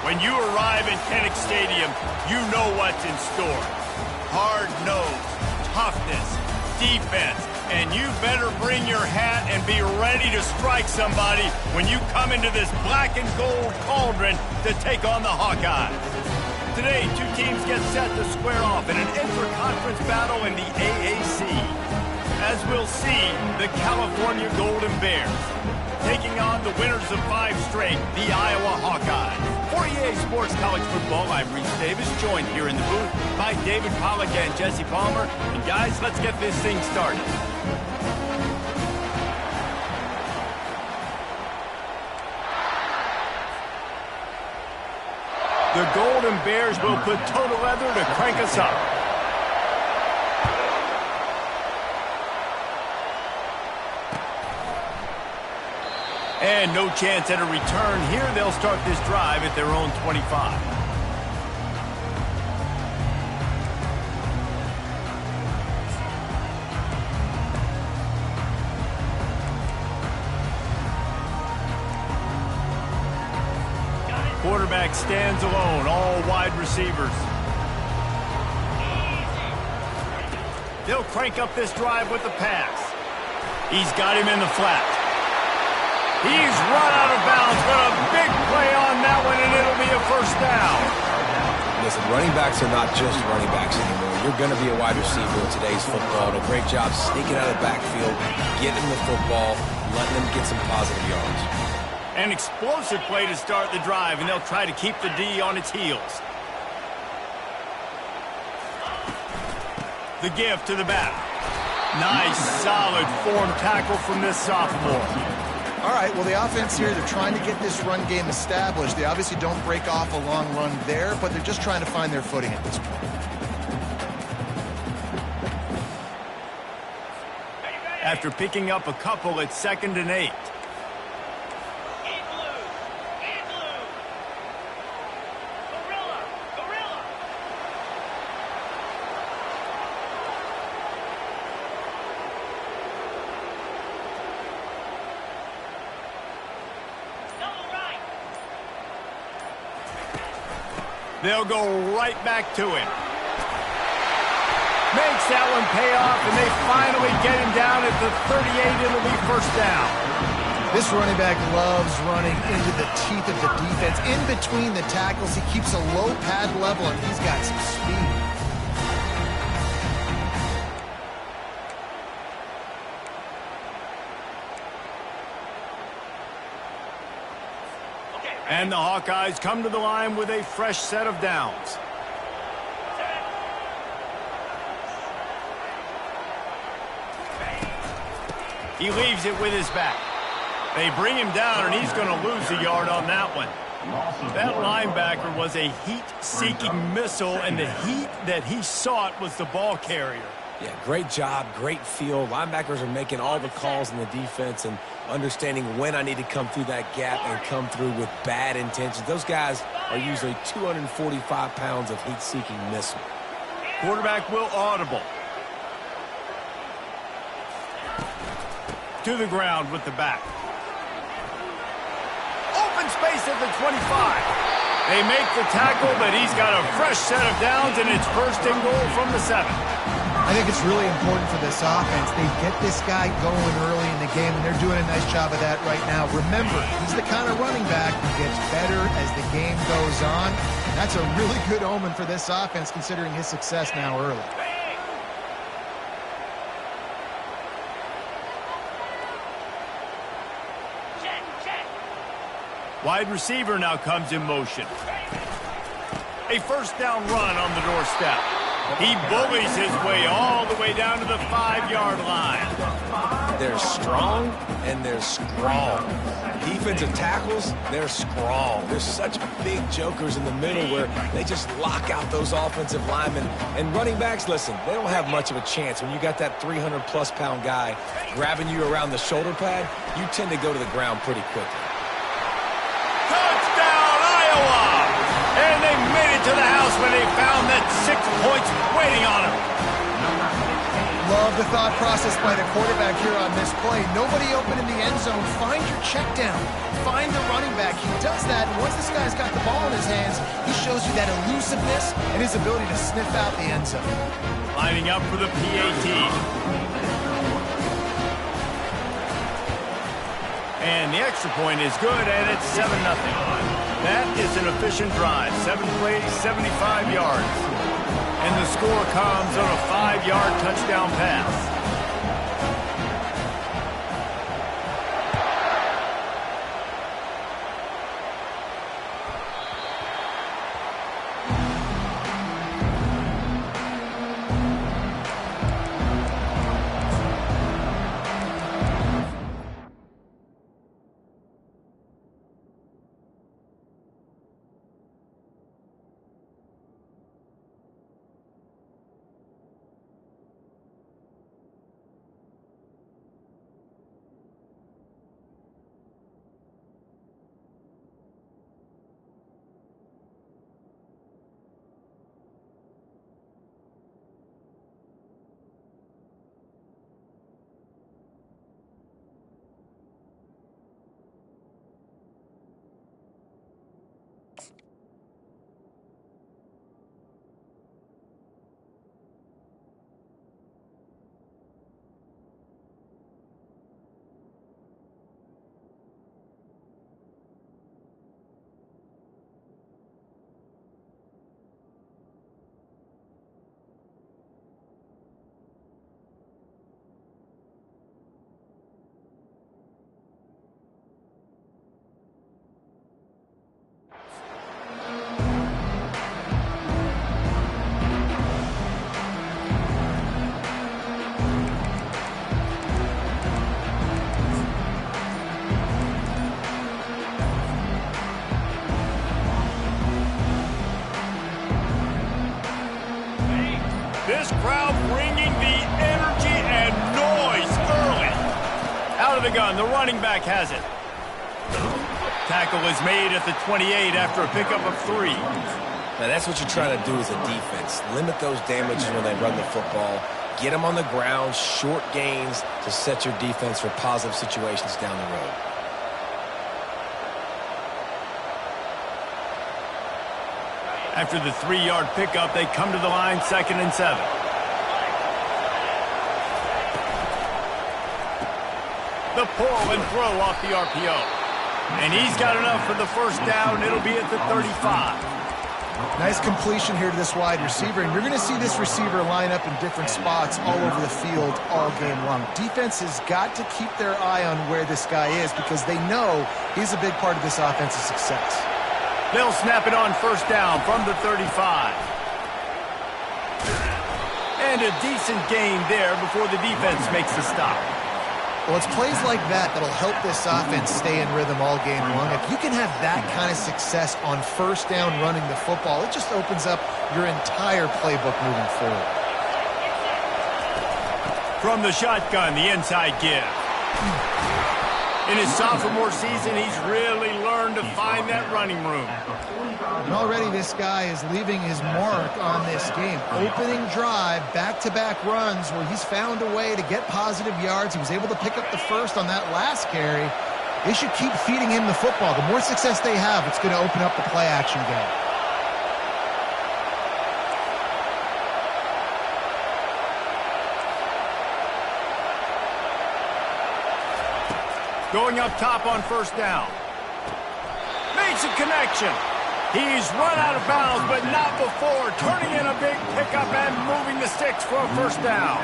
When you arrive at Kinnick Stadium, you know what's in store. Hard nose, toughness, defense, and you better bring your hat and be ready to strike somebody when you come into this black and gold cauldron to take on the Hawkeyes. Today, two teams get set to square off in an inter-conference battle in the AAC. As we'll see, the California Golden Bears taking on the winners of 5 straight, the Iowa Hawkeyes. For EA Sports College Football, I'm Reese Davis, joined here in the booth by David Pollack and Jesse Palmer. And guys, let's get this thing started. The Golden Bears will put total leather to crank us up. And no chance at a return here. They'll start this drive at their own 25. Quarterback stands alone, all wide receivers. They'll crank up this drive with the pass. He's got him in the flat. He's run out of bounds, but a big play on that one, and it'll be a first down. Listen, running backs are not just running backs anymore. You're going to be a wide receiver in today's football. And a great job sneaking out of the backfield, getting the football, letting them get some positive yards. An explosive play to start the drive, and they'll try to keep the D on its heels. The give to the back. Nice, solid form tackle from this sophomore. All right, well, the offense here, they're trying to get this run game established. They obviously don't break off a long run there, but they're just trying to find their footing at this point. After picking up a couple, it's 2nd and 8. They'll go right back to him. Makes that one pay off, and they finally get him down at the 38. It'll be first down. This running back loves running into the teeth of the defense. In between the tackles, he keeps a low pad level, and he's got some speed. And the Hawkeyes come to the line with a fresh set of downs. He leaves it with his back. They bring him down, and he's going to lose a yard on that one. That linebacker was a heat-seeking missile, and the heat that he sought was the ball carrier. Yeah, great job, great feel. Linebackers are making all the calls in the defense and understanding when I need to come through that gap and come through with bad intentions. Those guys are usually 245 pounds of heat-seeking missile. Quarterback will audible. To the ground with the back. Open space at the 25. They make the tackle, but he's got a fresh set of downs, and it's 1st and goal from the 7. I think it's really important for this offense. They get this guy going early in the game, and they're doing a nice job of that right now. Remember, he's the kind of running back who gets better as the game goes on. That's a really good omen for this offense, considering his success now early. Wide receiver now comes in motion. A first down run on the doorstep. He bullies his way all the way down to the 5-yard line. They're strong and they're strong. Defensive tackles, they're strong. There's such big jokers in the middle where they just lock out those offensive linemen. And running backs, listen, they don't have much of a chance. When you got that 300-plus pound guy grabbing you around the shoulder pad, you tend to go to the ground pretty quickly. Touchdown, Iowa! And they made it to the house when they found that 6 points waiting on them. Love the thought process by the quarterback here on this play. Nobody open in the end zone. Find your check down. Find the running back. He does that, and once this guy's got the ball in his hands, he shows you that elusiveness and his ability to sniff out the end zone. Lining up for the PAT. And the extra point is good, and it's 7-0. That is an efficient drive. 7 plays, 75 yards. And the score comes on a 5-yard touchdown pass. This crowd bringing the energy and noise early. Out of the gun, the running back has it. Tackle is made at the 28 after a pickup of 3. Now, that's what you're trying to do as a defense. Limit those damages when they run the football. Get them on the ground, short gains to set your defense for positive situations down the road. After the 3-yard pickup, they come to the line, 2nd and 7. The pull and throw off the RPO. And he's got enough for the first down. It'll be at the 35. Nice completion here to this wide receiver, and you're going to see this receiver line up in different spots all over the field all game long. Defense has got to keep their eye on where this guy is because they know he's a big part of this offense's success. They'll snap it on first down from the 35. And a decent gain there before the defense makes the stop. Well, it's plays like that that'll help this offense stay in rhythm all game long. If you can have that kind of success on first down running the football, it just opens up your entire playbook moving forward. From the shotgun, the inside give. In his sophomore season, he's really learned to find that running room. And already this guy is leaving his mark on this game. Opening drive, back-to-back runs where he's found a way to get positive yards. He was able to pick up the first on that last carry. They should keep feeding him the football. The more success they have, it's going to open up the play-action game. Going up top on first down. Makes a connection. He's run out of bounds, but not before. Turning in a big pickup and moving the sticks for a first down.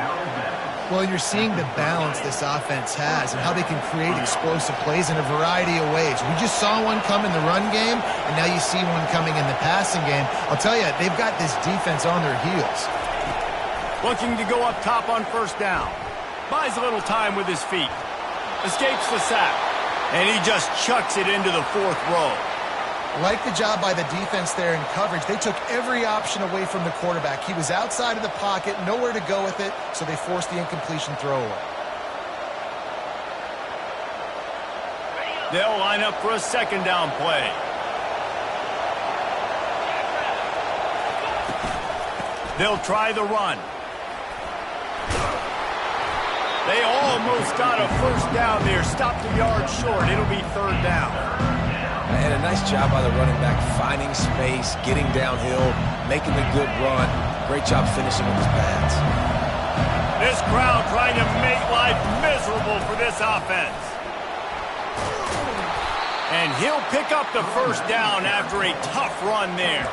Well, you're seeing the balance this offense has and how they can create explosive plays in a variety of ways. We just saw one come in the run game, and now you see one coming in the passing game. I'll tell you, they've got this defense on their heels. Looking to go up top on first down. Buys a little time with his feet. Escapes the sack. And he just chucks it into the 4th row. Like the job by the defense there in coverage. They took every option away from the quarterback. He was outside of the pocket, nowhere to go with it, so they forced the incompletion throwaway. They'll line up for a 2nd down play. They'll try the run. They almost got a first down there. Stopped a yard short. It'll be third down. And a nice job by the running back, finding space, getting downhill, making the good run. Great job finishing with his pads. This crowd trying to make life miserable for this offense. And he'll pick up the first down after a tough run there.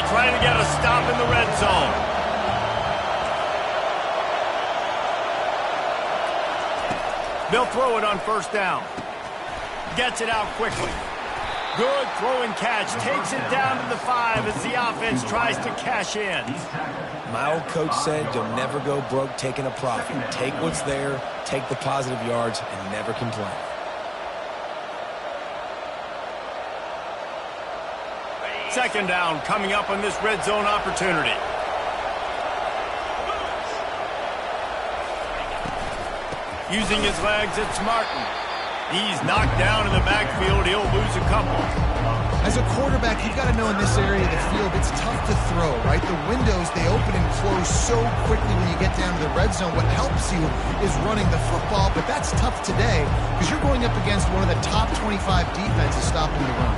Trying to get a stop in the red zone. They'll throw it on first down. Gets it out quickly. Good throw and catch. Takes it down to the 5 as the offense tries to cash in. My old coach said you'll never go broke taking a profit. Take what's there, take the positive yards, and never complain. Second down coming up on this red zone opportunity. Using his legs, it's Martin. He's knocked down in the backfield. He'll lose a couple. As a quarterback, you've got to know in this area of the field, it's tough to throw, right? The windows, they open and close so quickly when you get down to the red zone. What helps you is running the football, but that's tough today because you're going up against one of the top 25 defenses stopping the run.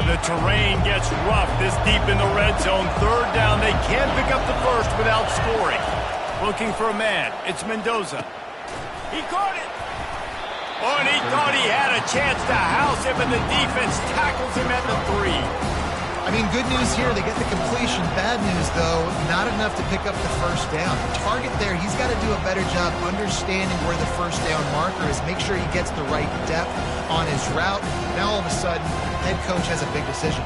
The terrain gets rough this deep in the red zone. Third down, they can't pick up the first without scoring. Looking for a man. It's Mendoza. He caught it. Oh, and he thought he had a chance to house him, and the defense tackles him at the 3. I mean, good news here, they get the completion. Bad news, though, not enough to pick up the first down. The target there, he's got to do a better job understanding where the first down marker is. Make sure he gets the right depth on his route. Now, all of a sudden, head coach has a big decision.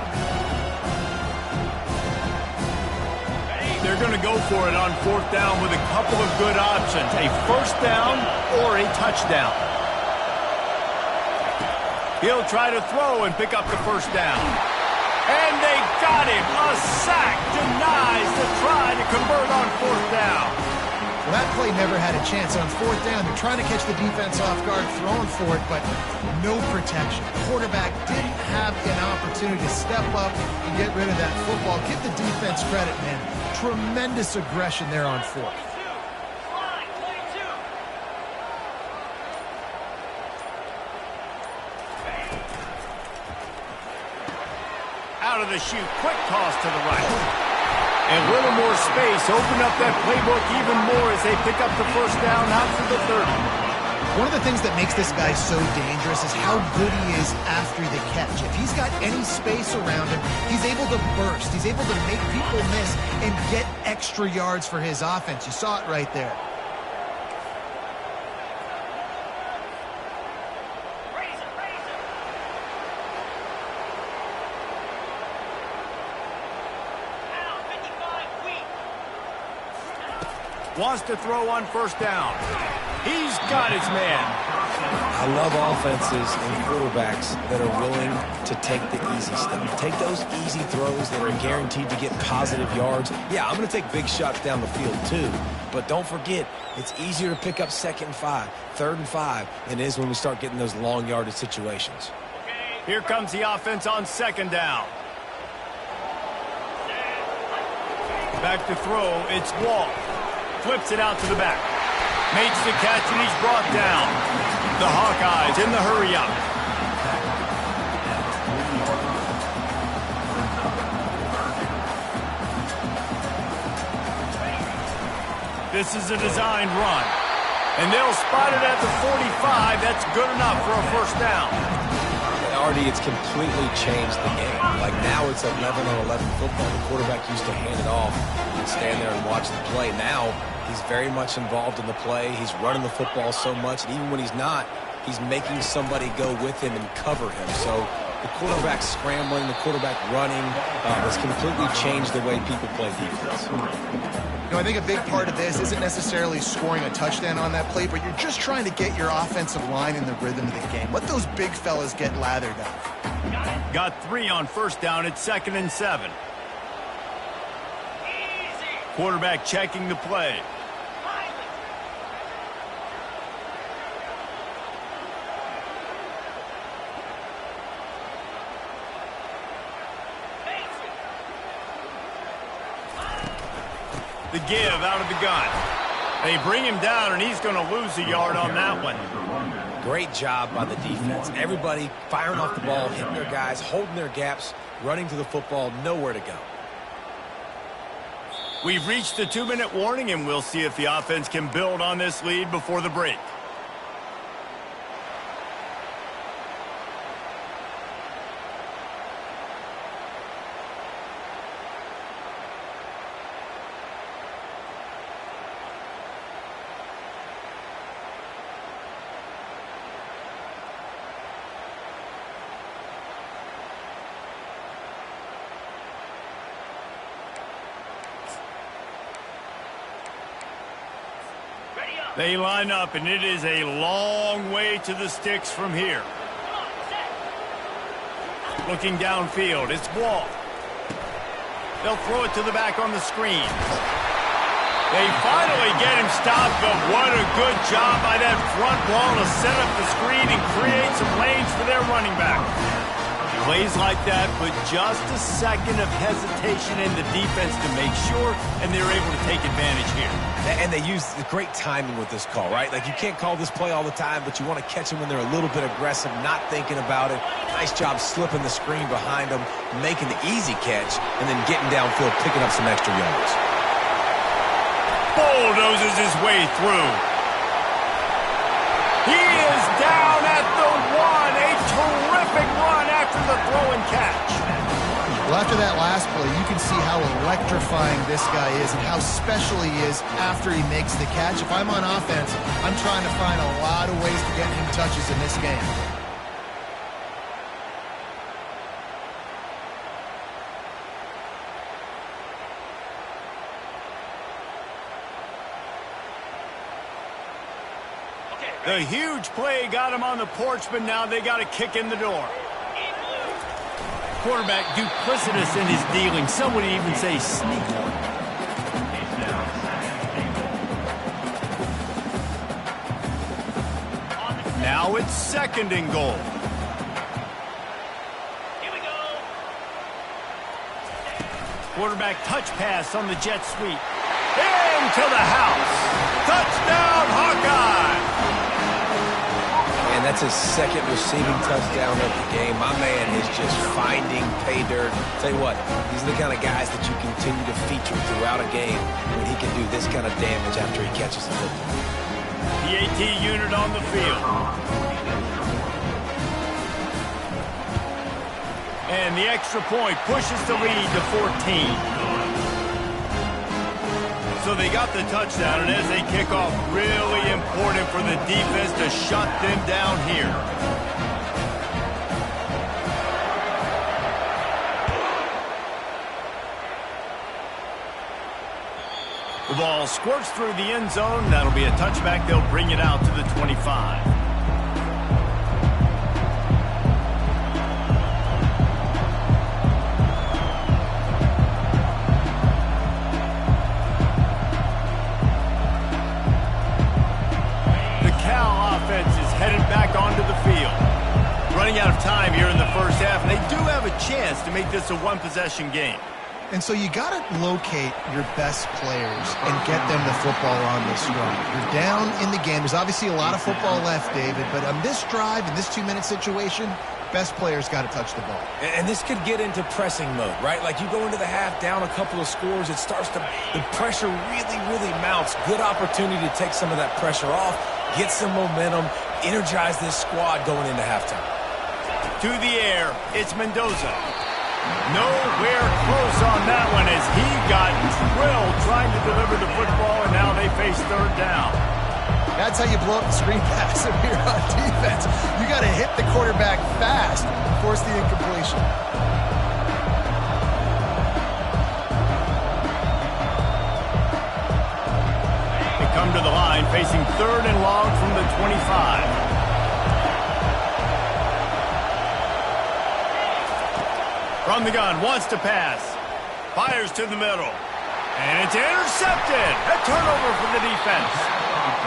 They're going to go for it on fourth down with a couple of good options. A first down or a touchdown. He'll try to throw and pick up the first down. And they got him. A sack denies the try to convert on fourth down. Well, that play never had a chance. On fourth down, they're trying to catch the defense off guard, throwing for it, but no protection. The quarterback didn't have an opportunity to step up and get rid of that football. Give the defense credit, man. Tremendous aggression there on fourth. Out of the chute, quick toss to the right. And a little more space, open up that playbook even more as they pick up the first down out to the 30. One of the things that makes this guy so dangerous is how good he is after the catch. If he's got any space around him, he's able to burst. He's able to make people miss and get extra yards for his offense. You saw it right there. Wants to throw on first down. He's got his man. I love offenses and quarterbacks that are willing to take the easy stuff. Take those easy throws that are guaranteed to get positive yards. Yeah, I'm going to take big shots down the field too. But don't forget, it's easier to pick up second and 5, third and 5 than it is when we start getting those long yardage situations. Here comes the offense on second down. Back to throw, it's Wall. Flips it out to the back. Makes the catch, and he's brought down. The Hawkeyes in the hurry-up. This is a designed run. And they'll spot it at the 45. That's good enough for a first down. Already, it's completely changed the game. Like now it's 11-on-11 football. The quarterback used to hand it off and stand there and watch the play. Now he's very much involved in the play. He's running the football so much, and even when he's not, he's making somebody go with him and cover him. So the quarterback scrambling, the quarterback running has completely changed the way people play defense. I think a big part of this isn't necessarily scoring a touchdown on that play, but you're just trying to get your offensive line in the rhythm of the game. Let those big fellas get lathered up. Got 3 on first down at 2nd and 7. Quarterback checking the play. The give out of the gun. They bring him down, and he's going to lose a yard on that one. Great job by the defense. Everybody firing off the ball, hitting their guys, holding their gaps, running to the football, nowhere to go. We've reached the 2-minute warning, and we'll see if the offense can build on this lead before the break. They line up, and it is a long way to the sticks from here. Looking downfield, it's Wall. They'll throw it to the back on the screen. They finally get him stopped, but what a good job by that front wall to set up the screen and create some lanes for their running back. Plays like that put just a second of hesitation in the defense to make sure, and they're able to take advantage here. And they use the great timing with this call, right? Like, you can't call this play all the time, but you want to catch them when they're a little bit aggressive, not thinking about it. Nice job slipping the screen behind them, making the easy catch, and then getting downfield, picking up some extra yards. Bulldozes his way through. He is down at the 1. A terrific run after the throw and catch. Well, after that last play, you can see how electrifying this guy is and how special he is after he makes the catch. If I'm on offense, I'm trying to find a lot of ways to get him touches in this game. The huge play got him on the porch, but now they got a kick in the door. Quarterback duplicitous in his dealing. Some would even say sneaky. Now it's 2nd and goal. Here we go. Quarterback touch pass on the jet sweep. Into the house. Touchdown, Hawkeye. And that's his 2nd receiving touchdown of the game. My man is just finding pay dirt. Tell you what, these are the kind of guys that you continue to feature throughout a game when he can do this kind of damage after he catches the football. PAT unit on the field. And the extra point pushes the lead to 14. So they got the touchdown, and as they kick off, really important for the defense to shut them down here. The ball squirts through the end zone. That'll be a touchback. They'll bring it out to the 25. Running out of time here in the first half, and they do have a chance to make this a one-possession game. And so you got to locate your best players and get them the football on this drive. You're down in the game. There's obviously a lot of football left, David, but on this drive, in this 2-minute situation, best players got to touch the ball. And this could get into pressing mode, right? Like, you go into the half down a couple of scores, it starts to, the pressure really mounts. Good opportunity to take some of that pressure off, get some momentum, energize this squad going into halftime. To the air, it's Mendoza. Nowhere close on that one as he got drilled trying to deliver the football, and now they face 3rd down. That's how you blow up the screen pass if you're on defense. You got to hit the quarterback fast and force the incompletion. come to the line, facing 3rd and long from the 25. From the gun, wants to pass. Fires to the middle. And it's intercepted. A turnover for the defense.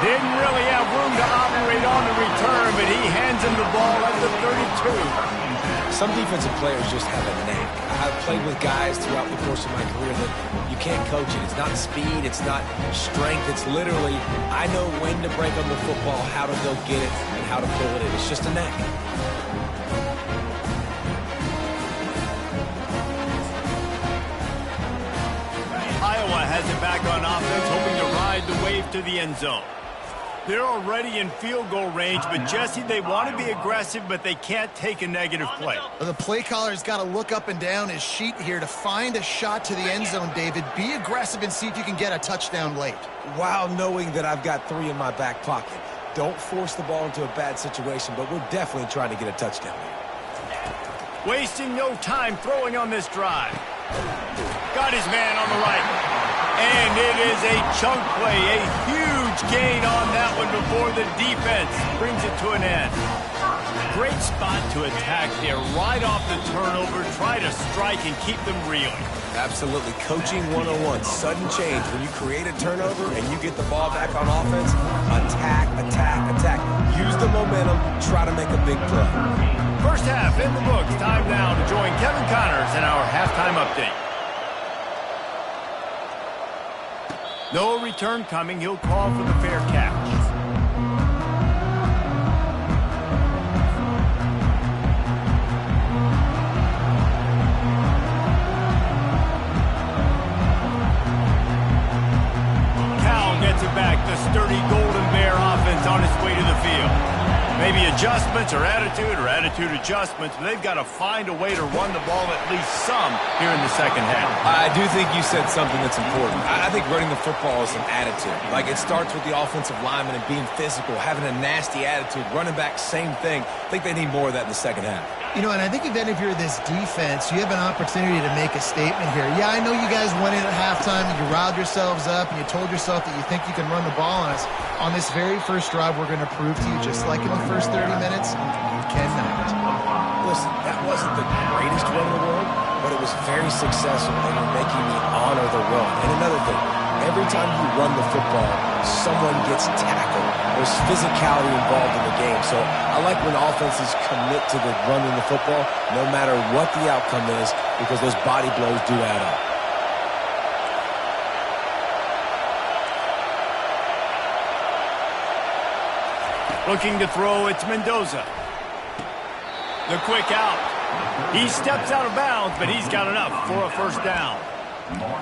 Didn't really have room to operate on the return, but he hands him the ball at the 32. Some defensive players just have a knack. I've played with guys throughout the course of my career that you can't coach it. It's not speed, it's not strength. It's literally, I know when to break on the football, how to go get it, and how to pull it in. It's just a knack. Iowa has it back on offense, hoping to ride the wave to the end zone. They're already in field goal range, but Jesse, they want to be aggressive, but they can't take a negative play. Well, the play caller's got to look up and down his sheet here to find a shot to the end zone, David. Be aggressive and see if you can get a touchdown late. While knowing that I've got 3 in my back pocket. Don't force the ball into a bad situation, but we're definitely trying to get a touchdown here. Wasting no time throwing on this drive. Got his man on the right. And it is a chunk play, a huge gain on that one before the defense brings it to an end. Great spot to attack there, right off the turnover, try to strike and keep them reeling. Absolutely. Coaching 101, sudden change. When you create a turnover and you get the ball back on offense, attack, attack, attack. Use the momentum, try to make a big play. First half in the books. Time now to join Kevin Connors in our halftime update. No return coming. He'll call for the fair catch. Cal gets it back. The sturdy Golden Bear offense on its way to the field. Maybe adjustments or attitude adjustments, but they've got to find a way to run the ball at least some here in the second half. I do think you said something that's important. I think running the football is an attitude. Like, it starts with the offensive lineman and being physical, having a nasty attitude. Running back, same thing. I think they need more of that in the second half. You know, and I think even if you're this defense, you have an opportunity to make a statement here. Yeah, I know you guys went in at halftime and you riled yourselves up and you told yourself that you think you can run the ball on us. On this very first drive, we're going to prove to you, just like in the first 30 minutes, you cannot. Listen, that wasn't the greatest run in the world, but it was very successful and you're making me honor the run. And another thing, every time you run the football, someone gets tackled. There's physicality involved in the game. So I like when offenses commit to the running the football, no matter what the outcome is, because those body blows do add up. Looking to throw, it's Mendoza. The quick out. He steps out of bounds, but he's got enough for a first down.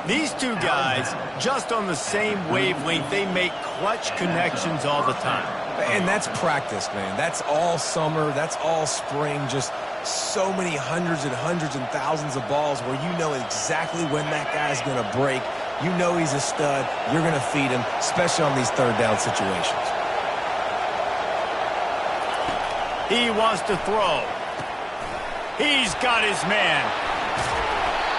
These two guys, just on the same wavelength, they make clutch connections all the time. And that's practice, man. That's all summer. That's all spring. Just so many hundreds and thousands of balls where you know exactly when that guy's going to break. You know he's a stud. You're going to feed him, especially on these third down situations. He wants to throw. He's got his man.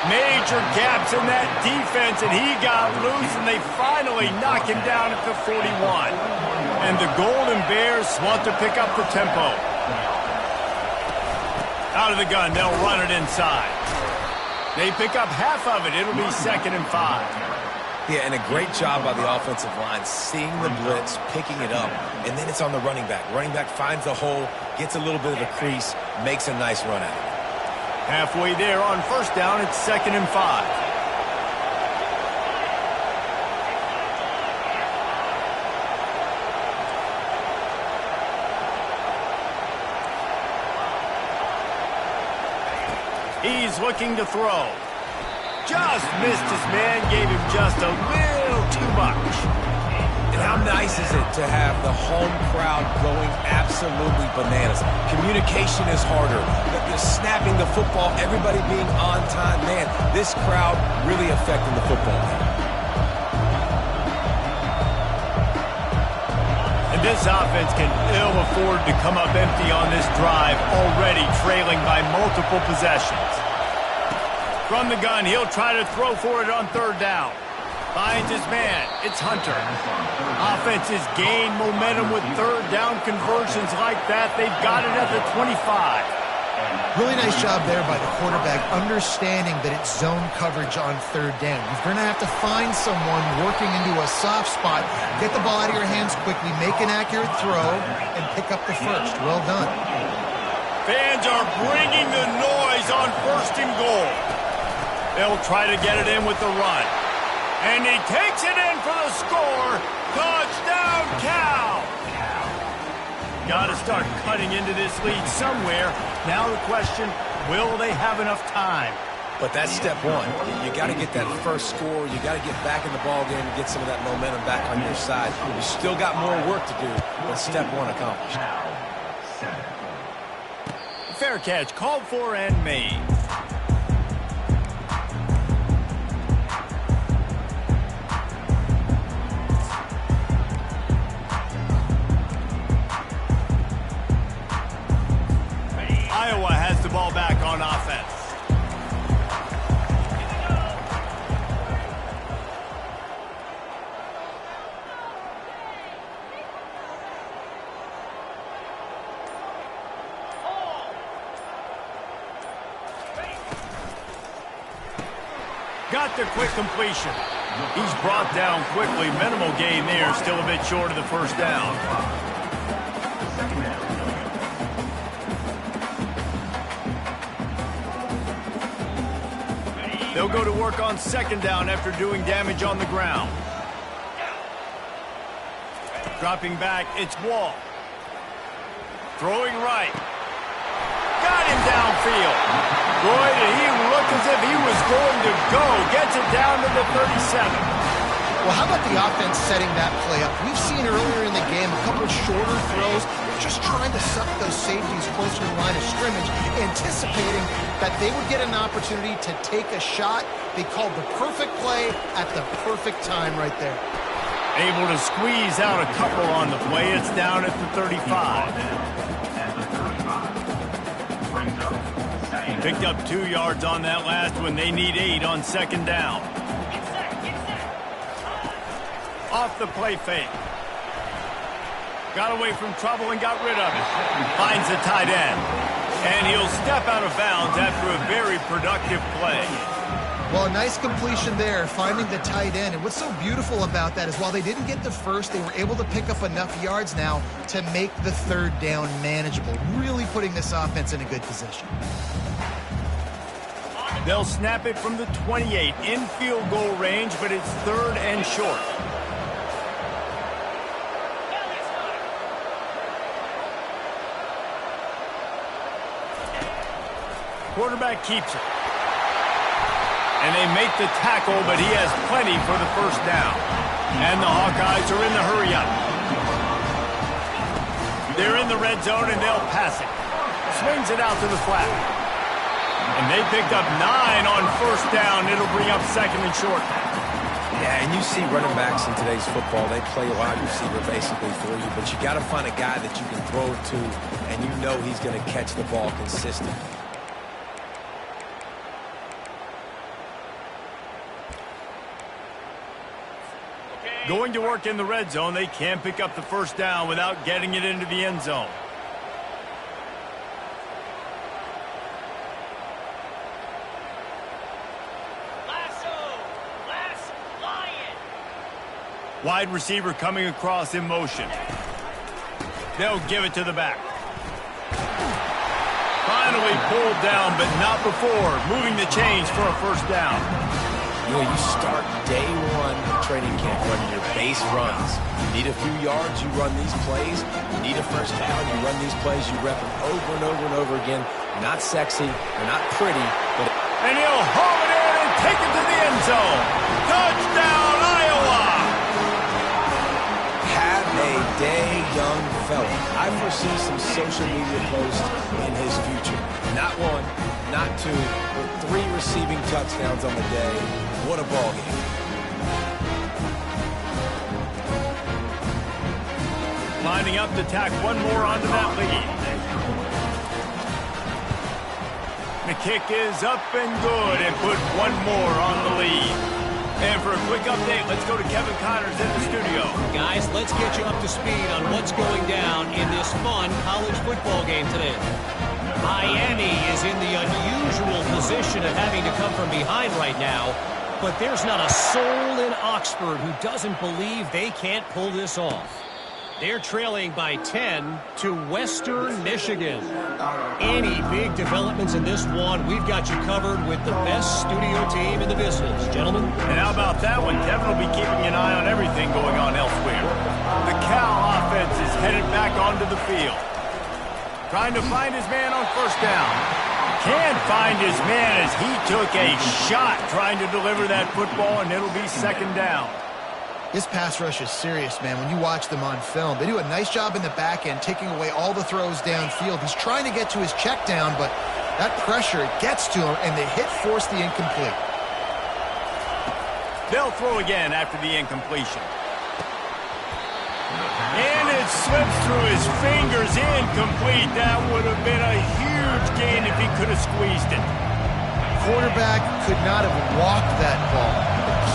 Major gaps in that defense, and he got loose, and they finally knock him down at the 41. And the Golden Bears want to pick up the tempo. Out of the gun, they'll run it inside. They pick up half of it. It'll be 2nd and 5. Yeah, and a great job by the offensive line, seeing the blitz, picking it up, and then it's on the running back. Running back finds a hole, gets a little bit of a crease, makes a nice run at it. Halfway there on first down, it's 2nd and 5. He's looking to throw. Just missed his man, gave him just a little too much. And how nice is it to have the home crowd going absolutely bananas? Communication is harder. The snapping the football, everybody being on time. Man, this crowd really affecting the football. And this offense can ill afford to come up empty on this drive, already trailing by multiple possessions. From the gun, he'll try to throw for it on third down. Finds his man. It's Hunter. Offenses gain momentum with third down conversions like that. They've got it at the 25. Really nice job there by the quarterback, understanding that it's zone coverage on third down. You're going to have to find someone working into a soft spot, get the ball out of your hands quickly, make an accurate throw, and pick up the first. Well done. Fans are bringing the noise on 1st and goal. They'll try to get it in with the run. And he takes it in for the score. Touchdown, Cal! Got to start cutting into this lead somewhere. Now the question, will they have enough time? But that's step one. You got to get that first score. You got to get back in the ball game and get some of that momentum back on your side. You still got more work to do, but step one accomplished. Fair catch called for and made. Iowa has the ball back on offense. Got the quick completion. He's brought down quickly. Minimal gain there. Still a bit short of the first down. They'll go to work on 2nd down after doing damage on the ground. Dropping back, it's Wall. Throwing right. Got him downfield. Boy, did he look as if he was going to go. Gets it down to the 37. Well, how about the offense setting that play up? We've seen earlier in the game a couple shorter throws. They're just trying to suck those safeties closer to the line of scrimmage, anticipating that they would get an opportunity to take a shot. They called the perfect play at the perfect time right there. Able to squeeze out a couple on the play. It's down at the 35. Picked up 2 yards on that last one. They need 8 on 2nd down. Off the play fake. Got away from trouble and got rid of it. Finds the tight end. And he'll step out of bounds after a very productive play. Well, a nice completion there, finding the tight end. And what's so beautiful about that is while they didn't get the first, they were able to pick up enough yards now to make the 3rd down manageable. Really putting this offense in a good position. They'll snap it from the 28 in field goal range, but it's 3rd and short. Quarterback keeps it. And they make the tackle, but he has plenty for the 1st down. And the Hawkeyes are in the hurry-up. They're in the red zone, and they'll pass it. Swings it out to the flat. And they picked up 9 on 1st down. It'll bring up 2nd and short. Yeah, and you see running backs in today's football, they play a wide receiver basically for you, but you got to find a guy that you can throw it to, and you know he's going to catch the ball consistently. Going to work in the red zone, they can't pick up the 1st down without getting it into the end zone. Wide receiver coming across in motion. They'll give it to the back. Finally pulled down, but not before. Moving the chains for a 1st down. You know, you start day one training camp running your base runs. You need a few yards, you run these plays. You need a 1st down, you run these plays. You rep them over and over and over again. They're not sexy, they're not pretty, but... And he'll haul it in and take it to the end zone. Touchdown, Iowa! Have a day, young fella. I foresee some social media posts in his future. Not 1, not 2, but 3 receiving touchdowns on the day. What a ball game. Lining up to tack 1 more onto that lead. The kick is up and good and put 1 more on the lead. And for a quick update, let's go to Kevin Connors in the studio. Guys, let's get you up to speed on what's going down in this fun college football game today. Miami is in the unusual position of having to come from behind right now, but there's not a soul in Oxford who doesn't believe they can't pull this off. They're trailing by 10 to Western Michigan. Any big developments in this one, we've got you covered with the best studio team in the business, gentlemen. And how about that one? Kevin will be keeping an eye on everything going on elsewhere. The Cal offense is headed back onto the field. Trying to find his man on first down. Can't find his man as he took a shot trying to deliver that football, and it'll be second down. This pass rush is serious, man. When you watch them on film, they do a nice job in the back end, taking away all the throws downfield. He's trying to get to his check down, but that pressure gets to him, and the hit forced the incomplete. They'll throw again after the incompletion. And it slips through his fingers, incomplete. That would have been a huge gain if he could have squeezed it. Quarterback could not have walked that ball.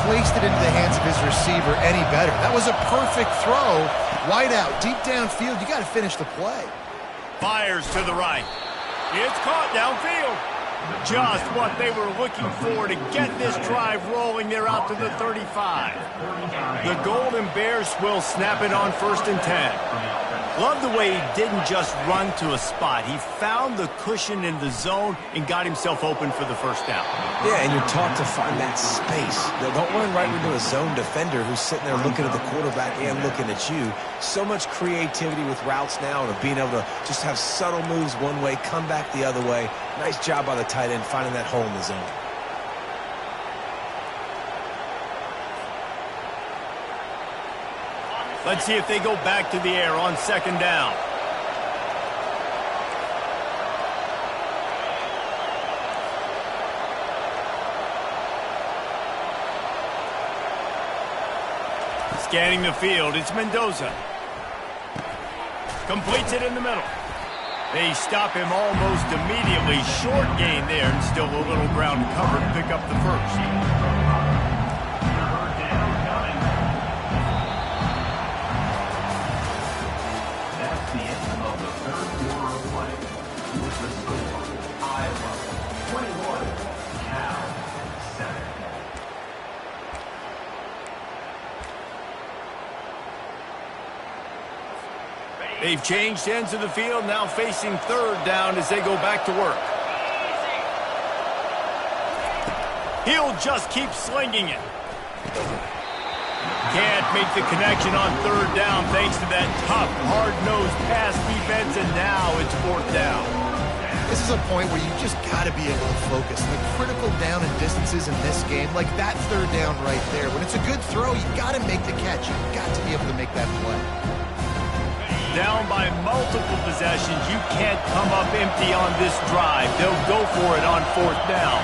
Placed it into the hands of his receiver any better. That was a perfect throw. Wide out, deep downfield. You got to finish the play. Fires to the right. It's caught downfield. Just what they were looking for to get this drive rolling. They're out to the 35. The Golden Bears will snap it on 1st and 10. Love the way he didn't just run to a spot. He found the cushion in the zone and got himself open for the first down. Yeah, and you're taught to find that space. Don't run right into a zone defender who's sitting there looking at the quarterback and looking at you. So much creativity with routes now and being able to just have subtle moves one way, come back the other way. Nice job by the tight end finding that hole in the zone. Let's see if they go back to the air on second down. Scanning the field, it's Mendoza. Completes it in the middle. They stop him almost immediately. Short gain there, and still a little ground to cover to pick up the first. They've changed ends of the field, now facing third down as they go back to work. He'll just keep slinging it. Can't make the connection on third down thanks to that tough, hard-nosed pass defense, and now it's fourth down. This is a point where you just got to be able to focus. The critical down and distances in this game, like that third down right there. When it's a good throw, you got to make the catch. You've got to be able to make that play. Down by multiple possessions. You can't come up empty on this drive. They'll go for it on fourth down.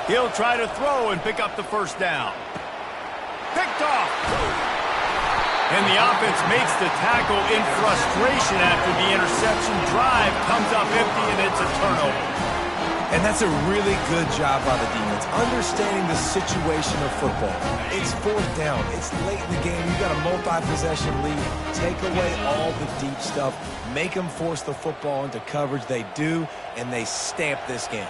He'll try to throw and pick up the first down. Picked off. And the offense makes the tackle in frustration after the interception. Drive comes up empty, and it's a turnover. And that's a really good job by the defense, understanding the situation of football. It's fourth down. It's late in the game. You've got a multi-possession lead. Take away all the deep stuff. Make them force the football into coverage. They do, and they stamp this game.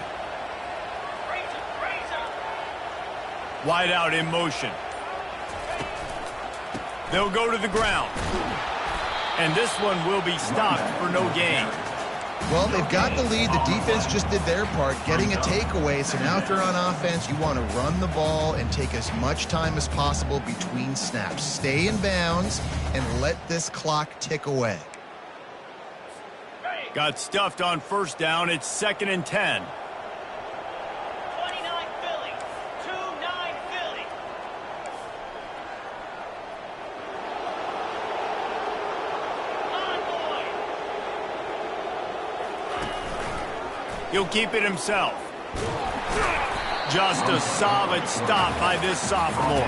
Wide out in motion. They'll go to the ground. And this one will be stopped for no gain. Well, they've got the lead. The defense just did their part, getting a takeaway. So now if they're on offense, you want to run the ball and take as much time as possible between snaps. Stay in bounds and let this clock tick away. Got stuffed on first down. It's 2nd and 10. 29 Philly. 2-9 Philly. He'll keep it himself. Just a solid stop by this sophomore.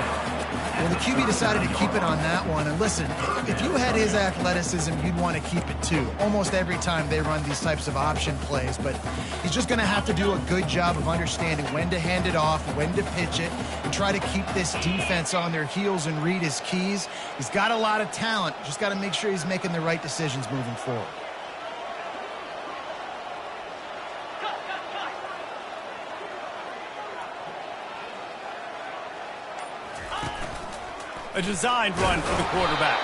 Well, the QB decided to keep it on that one. And listen, if you had his athleticism, you'd want to keep it too. Almost every time they run these types of option plays. But he's just going to have to do a good job of understanding when to hand it off, when to pitch it, and try to keep this defense on their heels and read his keys. He's got a lot of talent. Just got to make sure he's making the right decisions moving forward. A designed run for the quarterback.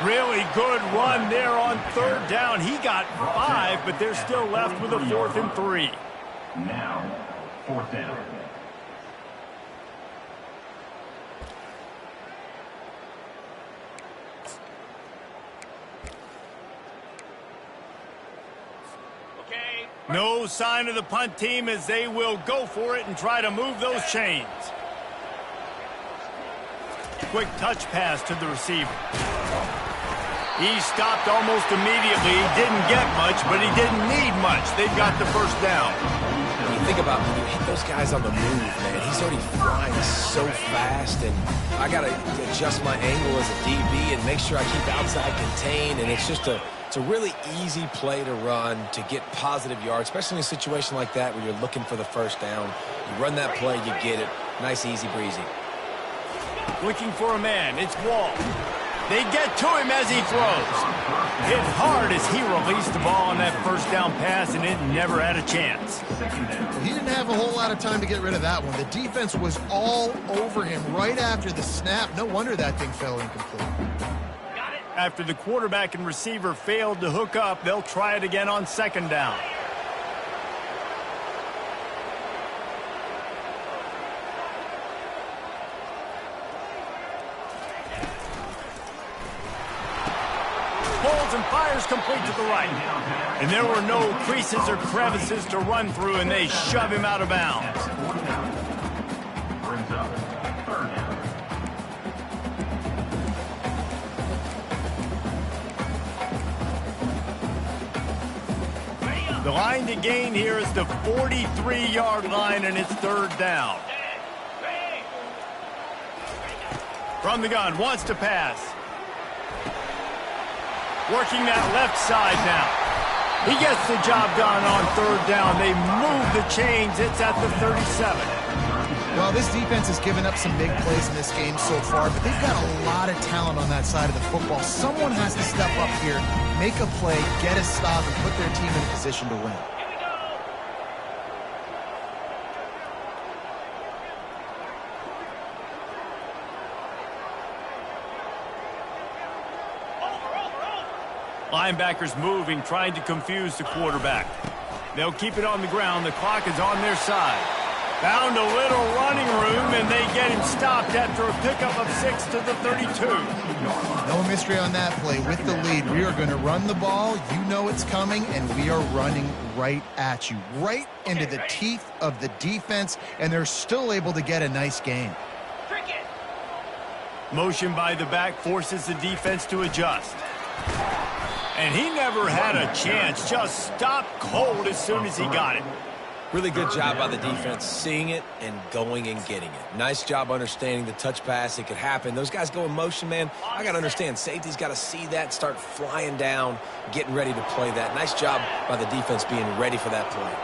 Really good run there on third down. He got 5, but they're still left with a 4th and 3. Now, 4th down. No sign of the punt team as they will go for it and try to move those chains. Quick touch pass to the receiver. He stopped almost immediately. He didn't get much, but he didn't need much. They've got the first down. When you think about when you hit those guys on the move, man, he's already flying so fast, and I got to adjust my angle as a DB and make sure I keep outside contained, and it's a really easy play to run to get positive yards, especially in a situation like that where you're looking for the first down. You run that play, you get it. Nice, easy breezy. Looking for a man. It's Wall. They get to him as he throws. Hit hard as he released the ball on that first down pass, and it never had a chance. He didn't have a whole lot of time to get rid of that one. The defense was all over him right after the snap. No wonder that thing fell incomplete. After the quarterback and receiver failed to hook up, they'll try it again on 2nd down. Pulls and fires complete to the right. And there were no creases or crevices to run through, and they shove him out of bounds. Brings up 3rd down. The line to gain here is the 43-yard line, and it's 3rd down. From the gun, wants to pass. Working that left side now. He gets the job done on 3rd down. They move the chains. It's at the 37. Well, this defense has given up some big plays in this game so far, but they've got a lot of talent on that side of the football. Someone has to step up here, make a play, get a stop, and put their team in a position to win. Linebackers moving, trying to confuse the quarterback. They'll keep it on the ground. The clock is on their side. Found a little running room, and they get him stopped after a pickup of 6 to the 32. No mystery on that play. With the lead, we are going to run the ball. You know it's coming, and we are running right at you, right into the teeth of the defense, and they're still able to get a nice gain. Motion by the back forces the defense to adjust. And he never had a chance. Just stopped cold as soon as he got it. Really good job by the defense, seeing it and going and getting it. Nice job understanding the touch pass. It could happen. Those guys go in motion, man. I got to understand. Safety's got to see that, start flying down, getting ready to play that. Nice job by the defense being ready for that play.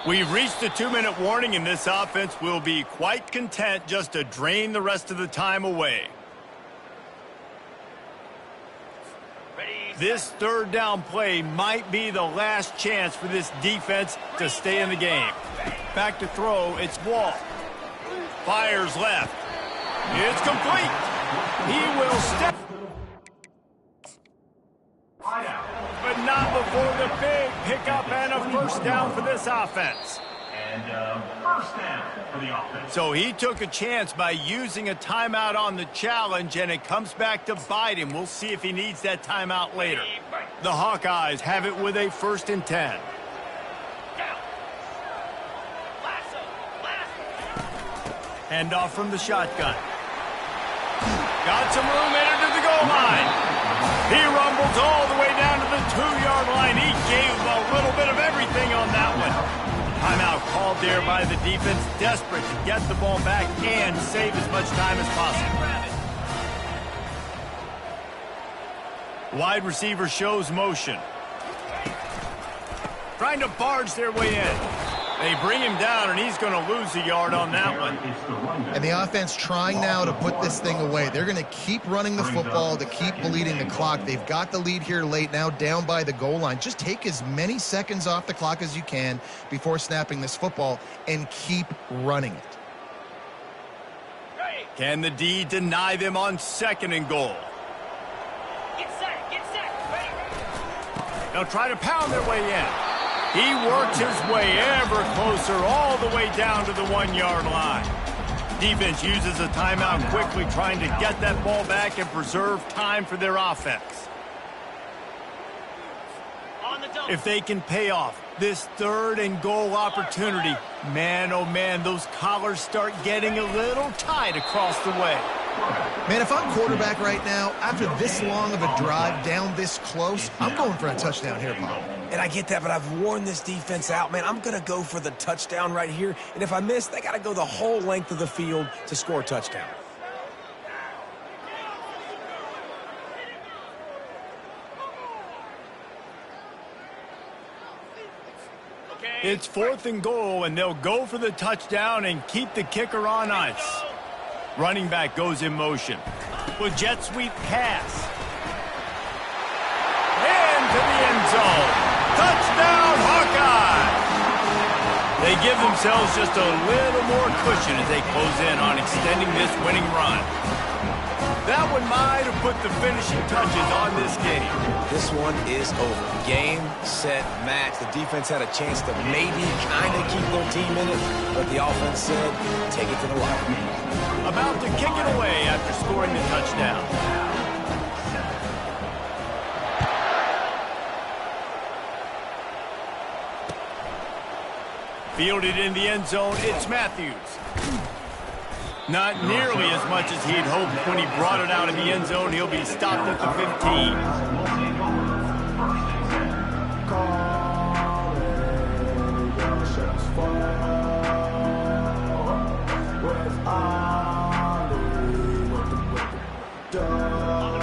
We've reached the 2-minute warning, and this offense will be quite content just to drain the rest of the time away. This 3rd down play might be the last chance for this defense to stay in the game. Back to throw, it's Wall. Fires left. It's complete. He will step. But not before the big pickup and a 1st down for this offense. And 1st down for the offense. So he took a chance by using a timeout on the challenge, and it comes back to bite him. We'll see if he needs that timeout later. The Hawkeyes have it with a 1st and 10. Handoff from the shotgun. Got some room, entered to the goal line. He rumbles all the way down to the 2-yard line. He gave a little bit of everything on that one. Timeout called there by the defense, desperate to get the ball back and save as much time as possible. Wide receiver shows motion. Trying to barge their way in. They bring him down, and he's going to lose a yard on that one. And the offense trying now to put this thing away. They're going to keep running the football to keep bleeding the clock. They've got the lead here late, now down by the goal line. Just take as many seconds off the clock as you can before snapping this football and keep running it. Can the D deny them on 2nd and goal? They'll try to pound their way in. He works his way ever closer all the way down to the 1-yard line. Defense uses a timeout quickly, trying to get that ball back and preserve time for their offense. If they can pay off this 3rd and goal opportunity, man, oh man, those collars start getting a little tight across the way. Man, if I'm quarterback right now, after this long of a drive down this close, I'm going for a touchdown here, Paul. And I get that, but I've worn this defense out, man. I'm going to go for the touchdown right here. And if I miss, they got to go the whole length of the field to score a touchdown. It's 4th and goal, and they'll go for the touchdown and keep the kicker on ice. Running back goes in motion with jet sweep pass. Into the end zone. Touchdown, Hawkeye! They give themselves just a little more cushion as they close in on extending this winning run. That one might have put the finishing touches on this game. This one is over. Game, set, match. The defense had a chance to maybe kind of keep their team in it, but the offense said, take it to the line. About to kick it away after scoring the touchdown. Fielded in the end zone, it's Matthews. Not nearly as much as he'd hoped when he brought it out in the end zone. He'll be stopped at the 15.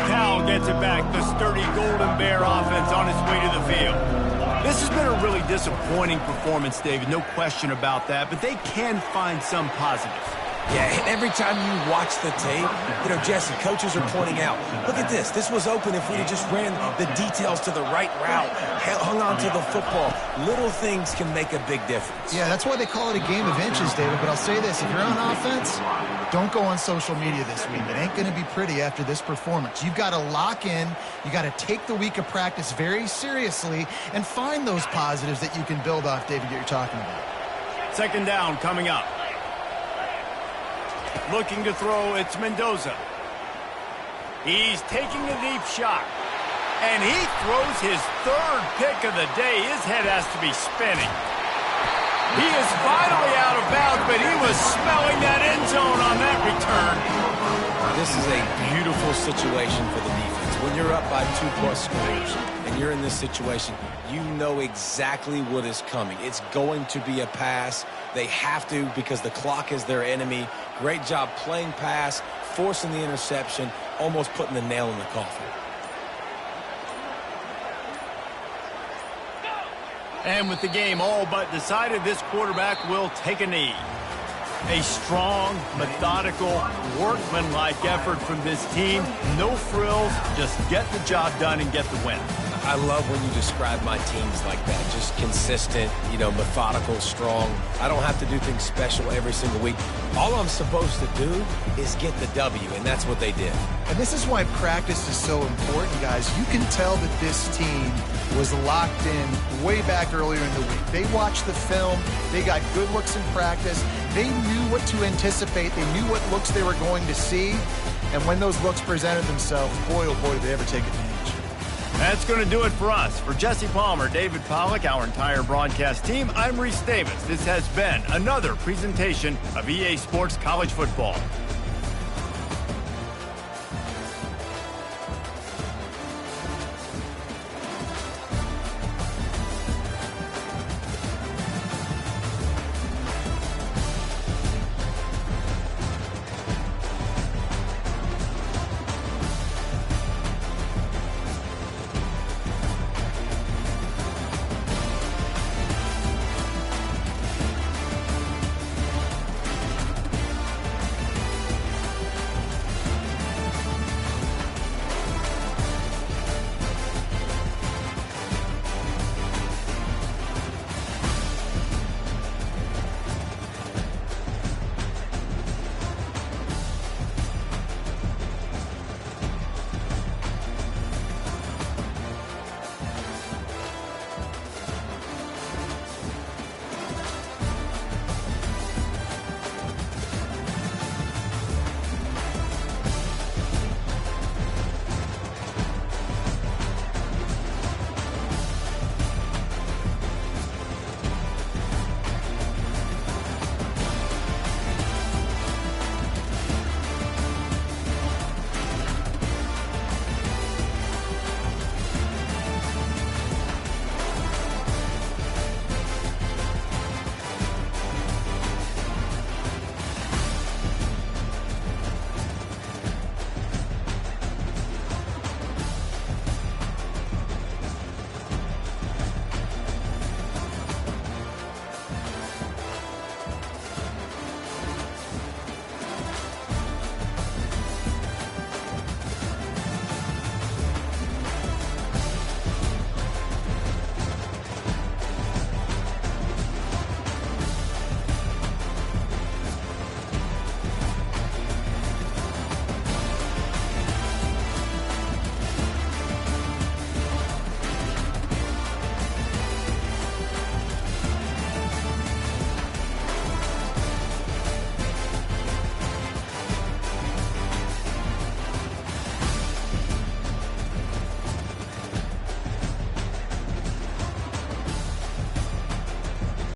Cal gets it back. The sturdy Golden Bear offense on its way to the field. This has been a really disappointing performance, David. No question about that. But they can find some positives. Yeah, and every time you watch the tape, Jesse, coaches are pointing out, look at this. This was open if we'd have just ran the details to the right route, hung on to the football. Little things can make a big difference. Yeah, that's why they call it a game of inches, David. But I'll say this, if you're on offense, don't go on social media this week. It ain't going to be pretty after this performance. You've got to lock in. You got to take the week of practice very seriously and find those positives that you can build off, David, that you're talking about. 2nd down coming up. Looking to throw, it's Mendoza. He's taking a deep shot. And he throws his 3rd pick of the day. His head has to be spinning. He is finally out of bounds, but he was smelling that end zone on that return. This is a beautiful situation for the defense. When you're up by 2+ scores and you're in this situation, you know exactly what is coming. It's going to be a pass. They have to because the clock is their enemy. Great job playing pass, forcing the interception, almost putting the nail in the coffin. And with the game all but decided, this quarterback will take a knee. A strong, methodical, workmanlike effort from this team. No frills, just get the job done and get the win. I love when you describe my teams like that. Just consistent, methodical, strong. I don't have to do things special every single week. All I'm supposed to do is get the W, and that's what they did. And this is why practice is so important, guys. You can tell that this team was locked in way back earlier in the week. They watched the film. They got good looks in practice. They knew what to anticipate. They knew what looks they were going to see. And when those looks presented themselves, boy, oh boy, did they ever take advantage. That's going to do it for us. For Jesse Palmer, David Pollack, our entire broadcast team, I'm Reese Davis. This has been another presentation of EA Sports College Football.